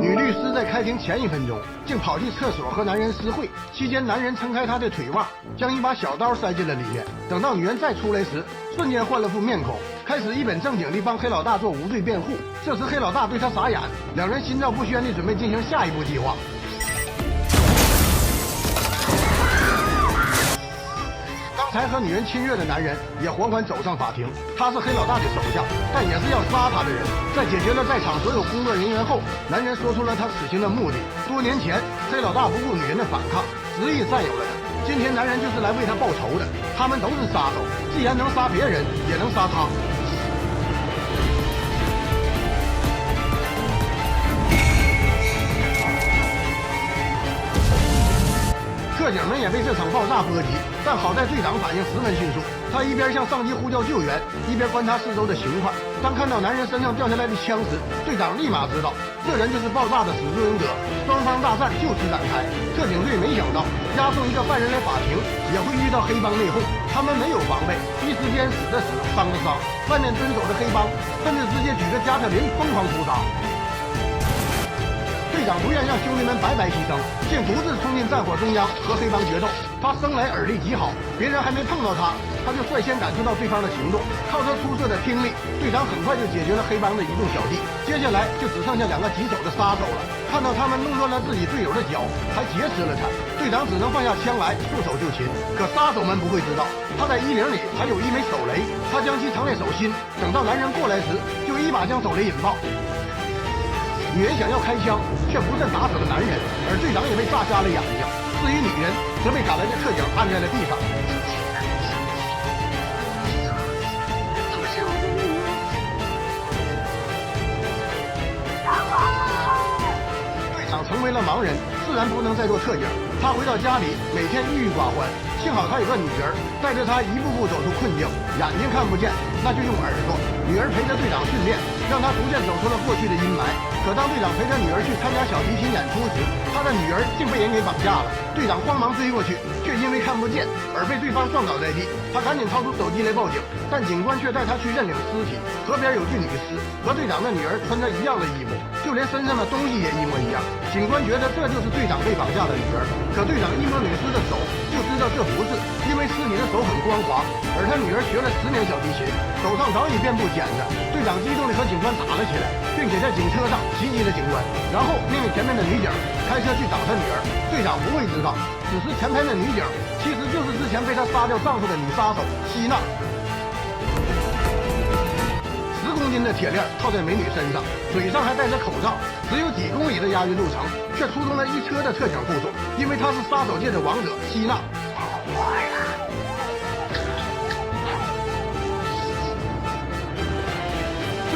女律师在开庭前1分钟，竟跑去厕所和男人私会，期间男人撑开她的腿袜，将一把小刀塞进了里面。等到女人再出来时，瞬间换了副面孔，开始一本正经地帮黑老大做无罪辩护。这时黑老大对他傻眼，两人心照不宣地准备进行下一步计划。刚才和女人亲热的男人也缓缓走上法庭，他是黑老大的手下，但也是要杀他的人。在解决了在场所有工作人员后，男人说出了他死刑的目的。多年前，黑老大不顾女人的反抗，执意占有了她。今天男人就是来为她报仇的。他们都是杀手，既然能杀别人，也能杀他。特警们也被这场爆炸波及，但好在队长反应十分迅速，他一边向上级呼叫救援，一边观察四周的情况。当看到男人身上掉下来的枪时，队长立马知道这人就是爆炸的始作俑者。双方大战就此展开。特警队没想到押送一个犯人来法庭也会遇到黑帮内讧，他们没有防备，一时间死的死，伤的伤。外面蹲守的黑帮甚至直接举着加特林疯狂屠杀。队长不愿让兄弟们白白牺牲，竟独自冲进战火中央和黑帮决斗。他生来耳力极好，别人还没碰到他，他就率先感受到对方的行动。靠他出色的听力，队长很快就解决了黑帮的一众小弟。接下来就只剩下2个棘手的杀手了。看到他们弄乱了自己队友的脚，还劫持了他，队长只能放下枪来束手就擒。可杀手们不会知道，他在衣领里还有一枚手雷，他将其藏在手心，等到男人过来时，就一把将手雷引爆。女人想要开枪，却不慎打死了男人，而队长也被炸瞎了眼睛。至于女人，则被赶来的特警按在了地上。队长成为了盲人，自然不能再做特警。他回到家里，每天郁郁寡欢。幸好他有个女儿，带着他一步步走出困境。眼睛看不见，那就用耳朵。女儿陪着队长训练，让他逐渐走出了过去的阴霾。可当队长陪着女儿去参加小提琴演出时，他的女儿竟被人给绑架了。队长慌忙追过去，却因为看不见而被对方撞倒在地。他赶紧掏出手机来报警，但警官却带他去认领尸体。河边有具女尸，和队长的女儿穿着一样的衣服，就连身上的东西也一模一样。警官觉得这就是队长被绑架的女儿，可队长一摸女尸的手，就知道这不是，因为尸体的手很光滑，而他女儿学了10年小提琴，手上早已遍布茧子。队长激动地和警官打了起来，并且在警车上袭击了警官，然后命令前面的女警开车去找他女儿。队长不会知道，此时前排的女警其实就是之前被他杀掉丈夫的女杀手希娜。10公斤的铁链套在美女身上，嘴上还戴着口罩，只有几公里的押运路程，却出动了1车的特警护送，因为她是杀手界的王者希娜。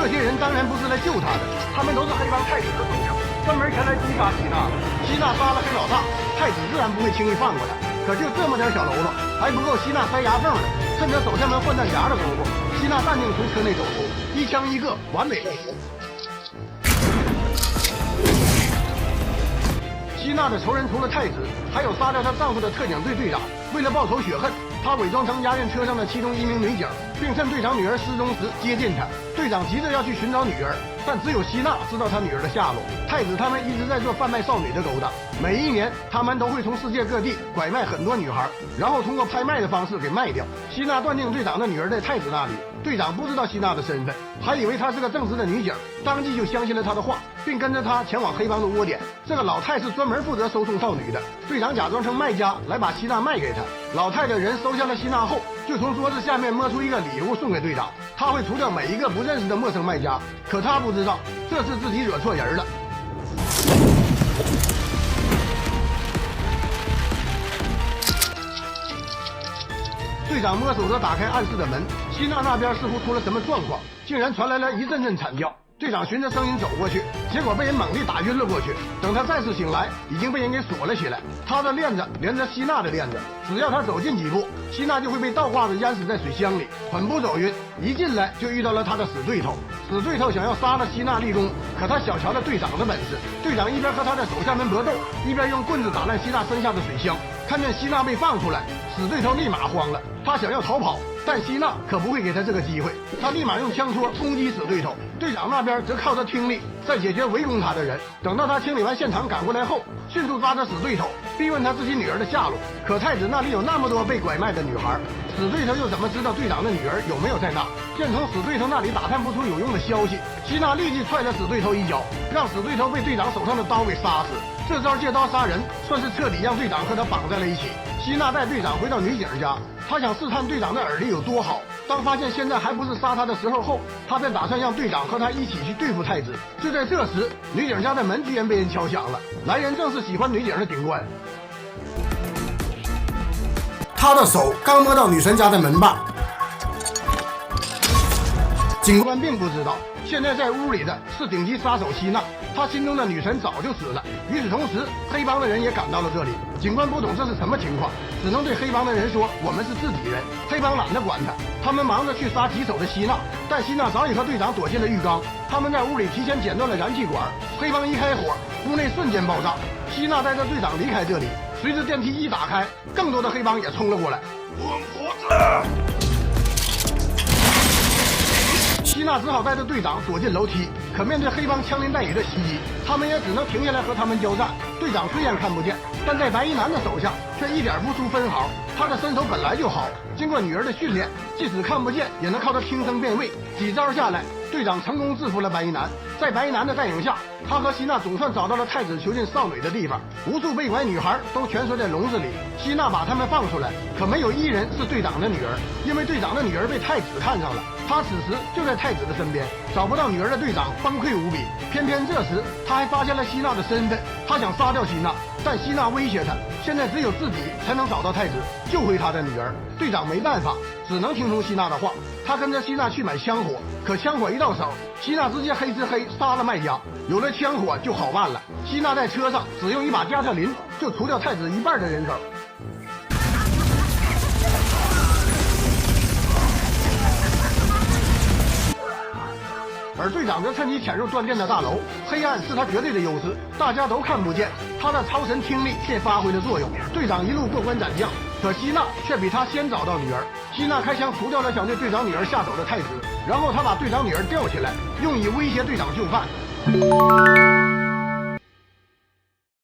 这些人当然不是来救他的，他们都是黑帮太子的手下，专门前来击杀希娜。希娜杀了黑老大，太子自然不会轻易放过他。可就这么点小喽啰，还不够希娜塞牙缝的。趁着手下们换弹夹的功夫，希娜淡定从车内走出，一枪一个，完美无误。希娜的仇人除了太子，还有杀掉她丈夫的特警队队长。为了报仇雪恨，她伪装成押运车上的其中1名女警，并趁队长女儿失踪时接近她。队长急着要去寻找女儿，但只有希娜知道她女儿的下落。太子他们一直在做贩卖少女的勾当，每一年他们都会从世界各地拐卖很多女孩，然后通过拍卖的方式给卖掉。希娜断定队长的女儿在太子那里，队长不知道希娜的身份，还以为她是个正直的女警，当即就相信了她的话，并跟着她前往黑帮的窝点。这个老太是专门负责收送少女的，队长假装成卖家来把希娜卖给她。老太的人收下了希娜后，就从桌子下面摸出一个礼物送给队长，他会除掉每一个不认识的陌生卖家，可他不知道这是自己惹错人了。队长摸索着打开暗室的门，希娜那边似乎出了什么状况，竟然传来了一阵阵惨叫。队长循着声音走过去，结果被人猛地打晕了过去。等他再次醒来，已经被人给锁了起来。他的链子连着希娜的链子，只要他走近几步，希娜就会被倒挂着淹死在水箱里，魂不走晕。一进来就遇到了他的死对头，死对头想要杀了希娜立功，可他小瞧了队长的本事。队长一边和他的手下们搏斗，一边用棍子打烂希娜身下的水箱。看见希娜被放出来，死对头立马慌了，他想要逃跑，但希娜可不会给他这个机会，他立马用枪托攻击死对头。队长那边则靠着听力在解决围攻他的人。等到他清理完现场赶过来后，迅速抓着死对头，逼问他自己女儿的下落。可太子那里有那么多被拐卖的女孩，死对头又怎么知道队长的女儿有没有在那？见从死对头那里打探不出有用的消息，希娜立即踹了死对头一脚，让死对头被队长手上的刀给杀死。这招借刀杀人，算是彻底让队长和他绑在了一起。希娜带队长回到女警家，他想试探队长的耳力有多好。当发现现在还不是杀他的时候后，他便打算让队长和他一起去对付太子。就在这时，女警家的门居然被人敲响了，来人正是喜欢女警的警官。他的手刚摸到女神家的门把，警官并不知道，现在在屋里的是顶级杀手希娜，他心中的女神早就死了。与此同时，黑帮的人也赶到了这里。警官不懂这是什么情况，只能对黑帮的人说：“我们是自己人。”黑帮懒得管他，他们忙着去杀棘手的希娜，但希娜早已和队长躲进了浴缸。他们在屋里提前剪断了燃气管，黑帮一开火，屋内瞬间爆炸。希娜带着队长离开这里，随着电梯一打开，更多的黑帮也冲了过来。混胡子！希娜只好带着队长躲进楼梯，可面对黑帮枪林弹雨的袭击，他们也只能停下来和他们交战。队长虽然看不见，但在白衣男的手下却一点不出分毫。他的身手本来就好，经过女儿的训练，即使看不见也能靠他听声辨位。几招下来，队长成功制服了白衣男。在白衣男的带领下，他和希娜总算找到了太子囚禁少女的地方。无数被拐女孩都蜷缩在笼子里，希娜把她们放出来，可没有一人是队长的女儿，因为队长的女儿被太子看上了。他此时就在太子的身边，找不到女儿的队长崩溃无比。偏偏这时他还发现了希娜的身份，他想杀掉希娜，但希娜威胁他，现在只有自己才能找到太子，救回他的女儿。队长没办法，只能听从希娜的话。他跟着希娜去买枪火，可枪火一到手，希娜直接黑吃黑杀了卖家。有了枪火就好办了，希娜在车上只用一把加特林就除掉太子一半的人手。而队长则趁机潜入断电的大楼，黑暗是他绝对的优势，大家都看不见，他的超神听力便发挥了作用。队长一路过关斩将，可希娜却比他先找到女儿。希娜开枪除掉了想对队长女儿下手的太子，然后他把队长女儿吊起来，用以威胁队长就范。